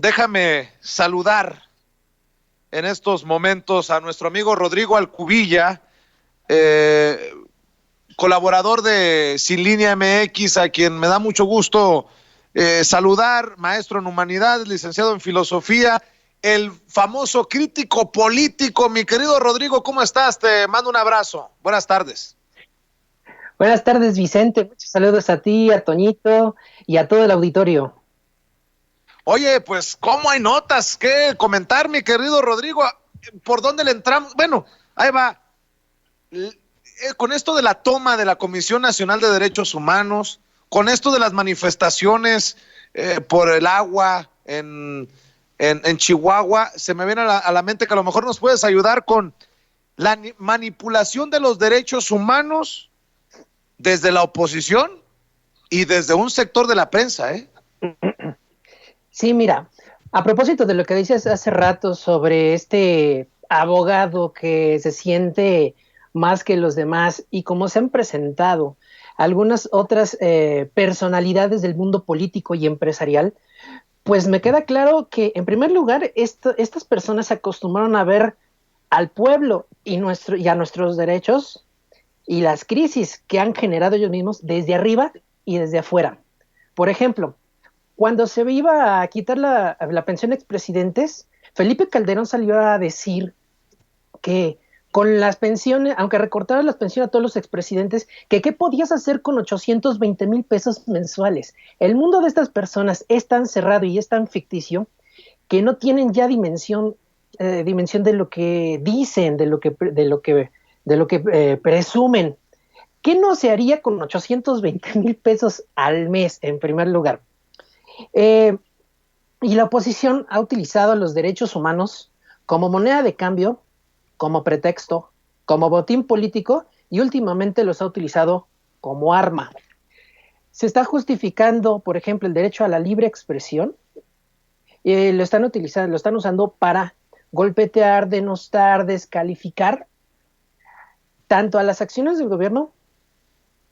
Déjame saludar en estos momentos a nuestro amigo Rodrigo Alcubilla, eh, colaborador de Sin Línea MX, a quien me da mucho gusto saludar, maestro en humanidades, licenciado en filosofía, el famoso crítico político. Mi querido Rodrigo, ¿cómo estás? Te mando un abrazo. Buenas tardes. Buenas tardes, Vicente. Muchos saludos a ti, a Toñito y a todo el auditorio. Oye, pues, ¿cómo hay notas que comentar, mi querido Rodrigo? ¿Por dónde le entramos? Bueno, ahí va. Con esto de la toma de la Comisión Nacional de Derechos Humanos, con esto de las manifestaciones por el agua en Chihuahua, se me viene a la mente que a lo mejor nos puedes ayudar con la manipulación de los derechos humanos desde la oposición y desde un sector de la prensa, ¿eh? Sí, mira, a propósito de lo que dices hace rato sobre este abogado que se siente más que los demás y cómo se han presentado algunas otras personalidades del mundo político y empresarial, pues me queda claro que, en primer lugar, estas personas se acostumbraron a ver al pueblo y a nuestros derechos y las crisis que han generado ellos mismos desde arriba y desde afuera. Por ejemplo, cuando se iba a quitar la pensión a expresidentes, Felipe Calderón salió a decir que con las pensiones, aunque recortaran las pensiones a todos los expresidentes, que qué podías hacer con 820 pesos mensuales. El mundo de estas personas es tan cerrado y es tan ficticio que no tienen ya dimensión de lo que dicen, de lo que presumen. ¿Qué no se haría con 820 pesos al mes, en primer lugar? Eh, y la oposición ha utilizado los derechos humanos como moneda de cambio, como pretexto, como botín político y últimamente los ha utilizado como arma. Se está justificando, por ejemplo, el derecho a la libre expresión. Lo están usando para golpetear, denostar, descalificar tanto a las acciones del gobierno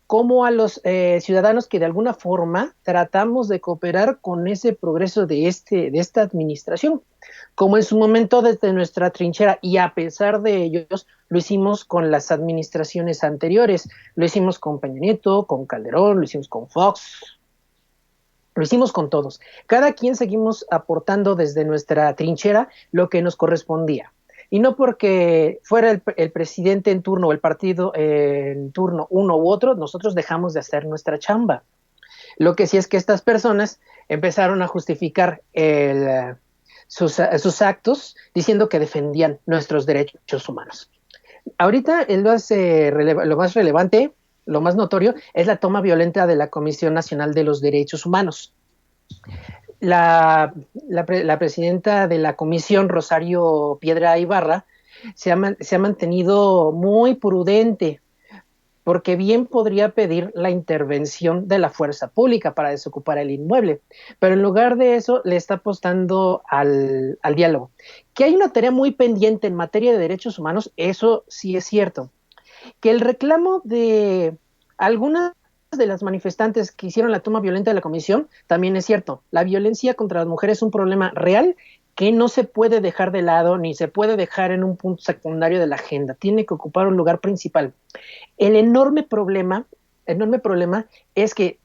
como a los ciudadanos que de alguna forma tratamos de cooperar con ese progreso de esta administración, como en su momento desde nuestra trinchera, y a pesar de ellos lo hicimos con las administraciones anteriores, lo hicimos con Peña Nieto, con Calderón, lo hicimos con Fox, lo hicimos con todos. Cada quien seguimos aportando desde nuestra trinchera lo que nos correspondía. Y no porque fuera el presidente en turno o el partido en turno uno u otro, nosotros dejamos de hacer nuestra chamba. Lo que sí es que estas personas empezaron a justificar sus actos diciendo que defendían nuestros derechos humanos. Ahorita lo más relevante, lo más notorio, es la toma violenta de la Comisión Nacional de los Derechos Humanos. La presidenta de la comisión, Rosario Piedra Ibarra, se ha mantenido muy prudente, porque bien podría pedir la intervención de la fuerza pública para desocupar el inmueble, pero en lugar de eso le está apostando al diálogo. Que hay una tarea muy pendiente en materia de derechos humanos, eso sí es cierto. Que el reclamo de algunas de las manifestantes que hicieron la toma violenta de la comisión también es cierto. La violencia contra las mujeres es un problema real que no se puede dejar de lado ni se puede dejar en un punto secundario de la agenda. Tiene que ocupar un lugar principal. El enorme problema es que,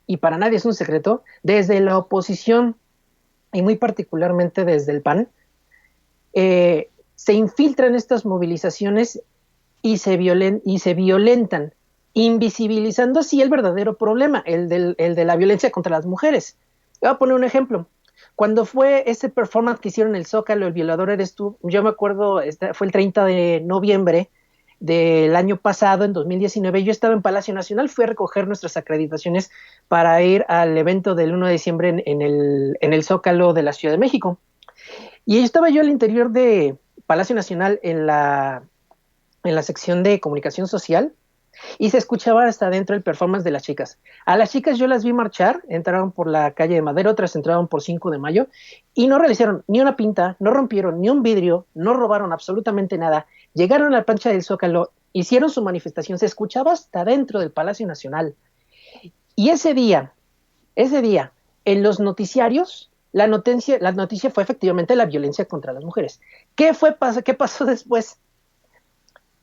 y para nadie es un secreto, desde la oposición y muy particularmente desde el PAN, se infiltran estas movilizaciones y se violentan, invisibilizando así el verdadero problema, el de la violencia contra las mujeres. Voy a poner un ejemplo. Cuando fue ese performance que hicieron en el Zócalo, El violador eres tú, yo me acuerdo, fue el 30 de noviembre del año pasado, en 2019, yo estaba en Palacio Nacional, fui a recoger nuestras acreditaciones para ir al evento del 1 de diciembre en el Zócalo de la Ciudad de México. Y estaba yo al interior de Palacio Nacional en la sección de comunicación social y se escuchaba hasta adentro el performance de las chicas. A las chicas yo las vi marchar, entraron por la calle de Madero, otras entraron por 5 de mayo y no realizaron ni una pinta, no rompieron ni un vidrio, no robaron absolutamente nada. Llegaron a la plancha del Zócalo, hicieron su manifestación, se escuchaba hasta dentro del Palacio Nacional. Y ese día, en los noticiarios, la noticia fue efectivamente la violencia contra las mujeres. ¿Qué pasó después?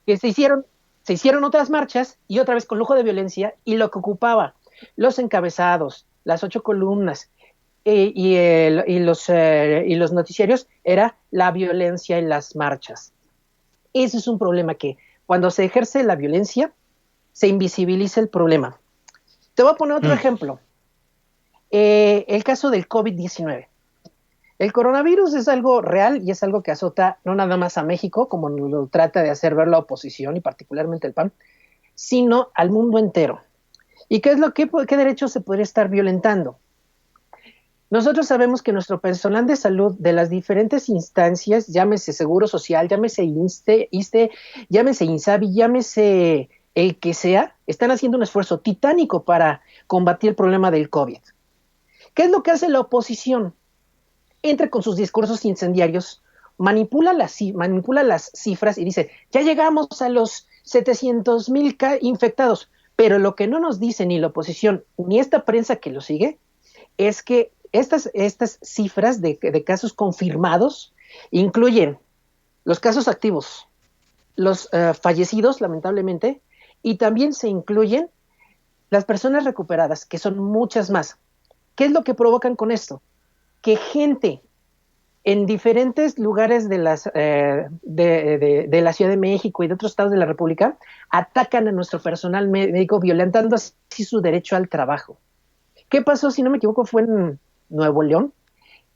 Que se hicieron otras marchas y otra vez con lujo de violencia, y lo que ocupaba los encabezados, las 8 columnas y los noticiarios era la violencia en las marchas. Ese es un problema que cuando se ejerce la violencia se invisibiliza el problema. Te voy a poner otro ejemplo. El caso del COVID-19. El coronavirus es algo real y es algo que azota no nada más a México, como lo trata de hacer ver la oposición y particularmente el PAN, sino al mundo entero. ¿Y qué derechos se podría estar violentando? Nosotros sabemos que nuestro personal de salud de las diferentes instancias, llámese Seguro Social, llámese ISSSTE, llámese INSABI, llámese el que sea, están haciendo un esfuerzo titánico para combatir el problema del COVID. ¿Qué es lo que hace la oposición? Entra con sus discursos incendiarios, manipula las cifras y dice, ya llegamos a los 700,000 infectados, pero lo que no nos dice ni la oposición ni esta prensa que lo sigue es que estas cifras de casos confirmados incluyen los casos activos, los fallecidos, lamentablemente, y también se incluyen las personas recuperadas, que son muchas más. ¿Qué es lo que provocan con esto? Que gente en diferentes lugares de la Ciudad de México y de otros estados de la República atacan a nuestro personal médico, violentando así su derecho al trabajo. ¿Qué pasó? Si no me equivoco, fue en Nuevo León.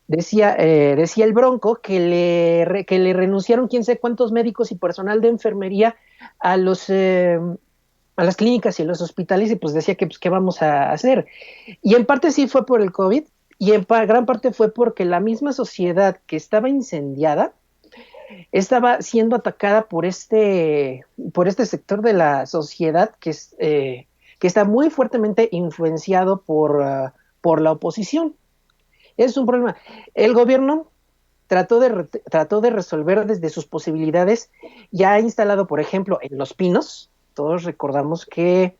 Decía el Bronco que le renunciaron quién sé cuántos médicos y personal de enfermería a las clínicas y a los hospitales, y pues decía que pues, ¿qué vamos a hacer? Y en parte sí fue por el COVID, y en gran parte fue porque la misma sociedad que estaba incendiada estaba siendo atacada por este sector de la sociedad que está muy fuertemente influenciado por la oposición. Es un problema. El gobierno trató de resolver desde sus posibilidades. Ya ha instalado, por ejemplo, en Los Pinos, todos recordamos que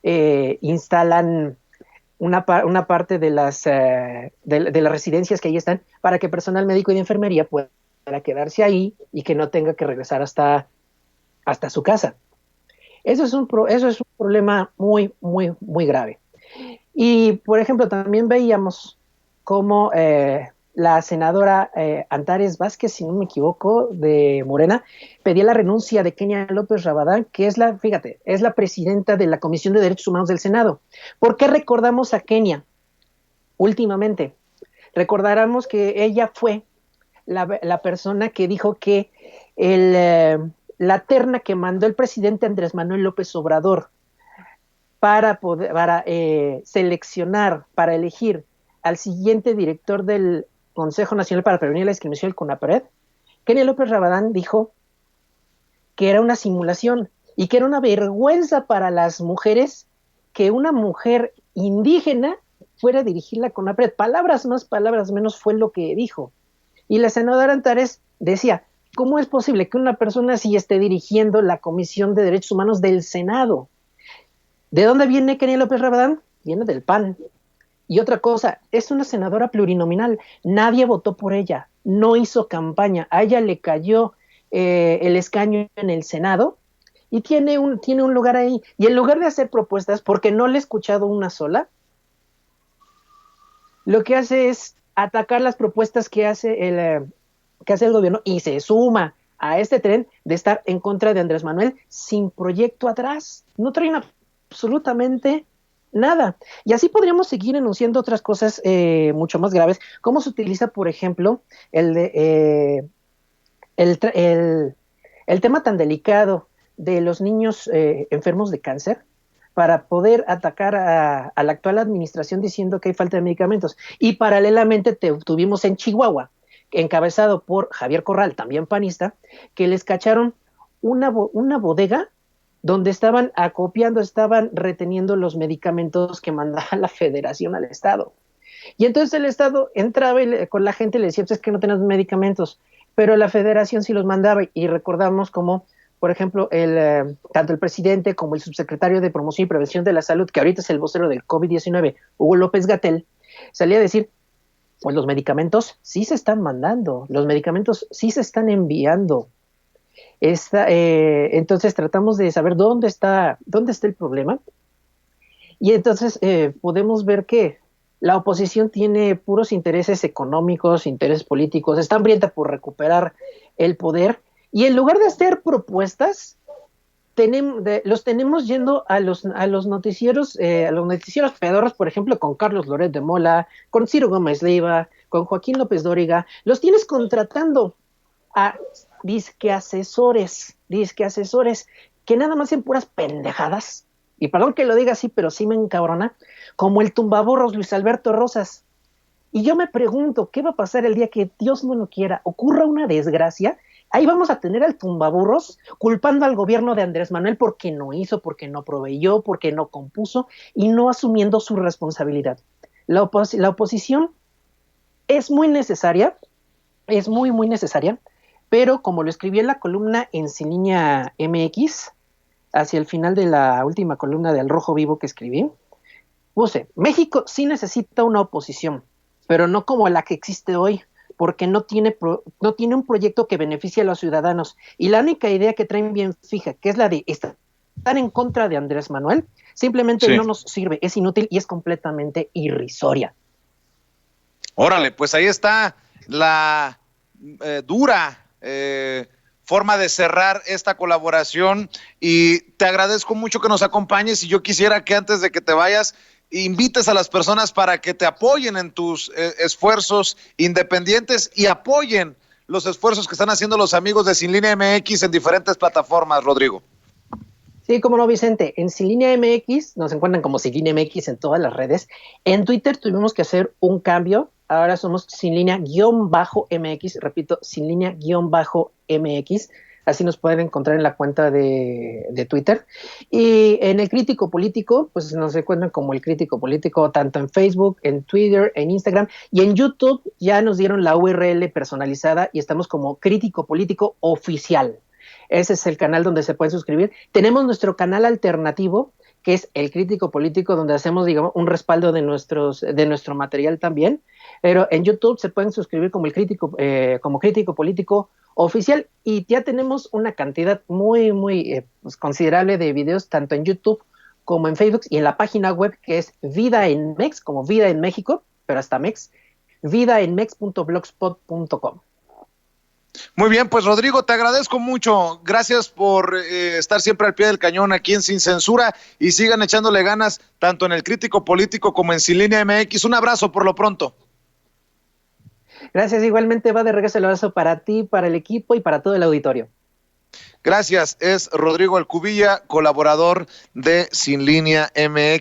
instalan una parte de las residencias que ahí están para que personal médico y de enfermería pueda quedarse ahí y que no tenga que regresar hasta su casa. Eso es un problema muy, muy, muy grave. Y, por ejemplo, también veíamos cómo la senadora Antares Vázquez, si no me equivoco, de Morena, pedía la renuncia de Kenia López Rabadán, que es la presidenta de la Comisión de Derechos Humanos del Senado. ¿Por qué recordamos a Kenia últimamente? Recordaremos que ella fue la persona que dijo que la terna que mandó el presidente Andrés Manuel López Obrador para seleccionar, para elegir al siguiente director del Consejo Nacional para Prevenir la Discriminación, el CONAPRED, Kenia López Rabadán dijo que era una simulación y que era una vergüenza para las mujeres que una mujer indígena fuera a dirigir la CONAPRED. Palabras más, palabras menos fue lo que dijo. Y la senadora Antares decía, ¿cómo es posible que una persona así esté dirigiendo la Comisión de Derechos Humanos del Senado? ¿De dónde viene Kenia López Rabadán? Viene del PAN. Y otra cosa, es una senadora plurinominal. Nadie votó por ella, no hizo campaña. A ella le cayó el escaño en el Senado y tiene un lugar ahí. Y en lugar de hacer propuestas, porque no le he escuchado una sola, lo que hace es atacar las propuestas que hace el gobierno y se suma a este tren de estar en contra de Andrés Manuel sin proyecto atrás. No traen absolutamente nada. Y así podríamos seguir enunciando otras cosas mucho más graves. ¿Cómo se utiliza, por ejemplo, el tema tan delicado de los niños enfermos de cáncer para poder atacar a la actual administración diciendo que hay falta de medicamentos? Y paralelamente tuvimos en Chihuahua, encabezado por Javier Corral, también panista, que les cacharon una bodega donde estaban reteniendo los medicamentos que mandaba la federación al Estado. Y entonces el Estado entraba con la gente y le decía, pues es que no tenemos medicamentos, pero la federación sí los mandaba. Y recordamos como, por ejemplo, tanto el presidente como el subsecretario de Promoción y Prevención de la Salud, que ahorita es el vocero del COVID-19, Hugo López-Gatell, salía a decir, Pues los medicamentos sí se están mandando, los medicamentos sí se están enviando. Entonces tratamos de saber dónde está el problema, y entonces podemos ver que la oposición tiene puros intereses económicos, intereses políticos, está hambrienta por recuperar el poder, y en lugar de hacer propuestas, los tenemos yendo a los noticieros pedorros, por ejemplo, con Carlos Loret de Mola, con Ciro Gómez Leiva, con Joaquín López Dóriga, los tienes contratando a disque asesores, que nada más en puras pendejadas, y perdón que lo diga así, pero sí me encabrona, como el tumbaburros Luis Alberto Rosas. Y yo me pregunto, ¿qué va a pasar el día que Dios no lo quiera, ocurra una desgracia? Ahí vamos a tener al tumbaburros culpando al gobierno de Andrés Manuel porque no hizo, porque no proveyó, porque no compuso y no asumiendo su responsabilidad. La oposición es muy necesaria, es muy, muy necesaria, pero como lo escribí en la columna en Sin Línea MX, hacia el final de la última columna de Al Rojo Vivo que escribí, puse, México sí necesita una oposición, pero no como la que existe hoy, porque no tiene un proyecto que beneficie a los ciudadanos. Y la única idea que traen bien fija, que es la de estar en contra de Andrés Manuel, simplemente Sí. no nos sirve, es inútil y es completamente irrisoria. Órale, pues ahí está la dura forma de cerrar esta colaboración, y te agradezco mucho que nos acompañes, y yo quisiera que antes de que te vayas invites a las personas para que te apoyen en tus esfuerzos independientes y apoyen los esfuerzos que están haciendo los amigos de Sin Línea MX en diferentes plataformas, Rodrigo. Sí, como no, Vicente, en Sin Línea MX nos encuentran como Sin Línea MX en todas las redes. En Twitter tuvimos que hacer un cambio. Ahora somos Sin Línea-MX, repito, Sin Línea-MX. Así nos pueden encontrar en la cuenta de Twitter. Y en el Crítico Político, pues nos encuentran como el Crítico Político, tanto en Facebook, en Twitter, en Instagram y en YouTube. Ya nos dieron la URL personalizada y estamos como Crítico Político Oficial. Ese es el canal donde se pueden suscribir. Tenemos nuestro canal alternativo, que es el Crítico Político, donde hacemos, digamos, un respaldo de nuestro material también. Pero en YouTube se pueden suscribir como como Crítico Político Oficial, y ya tenemos una cantidad muy, muy pues considerable de videos, tanto en YouTube como en Facebook y en la página web, que es Vida en Mex, como Vida en México, pero hasta Mex, vidaenmex.blogspot.com. Muy bien, pues Rodrigo, te agradezco mucho. Gracias por estar siempre al pie del cañón aquí en Sin Censura, y sigan echándole ganas tanto en el Crítico Político como en Sin Línea MX. Un abrazo por lo pronto. Gracias, igualmente va de regreso el abrazo para ti, para el equipo y para todo el auditorio. Gracias, es Rodrigo Alcubilla, colaborador de Sin Línea MX.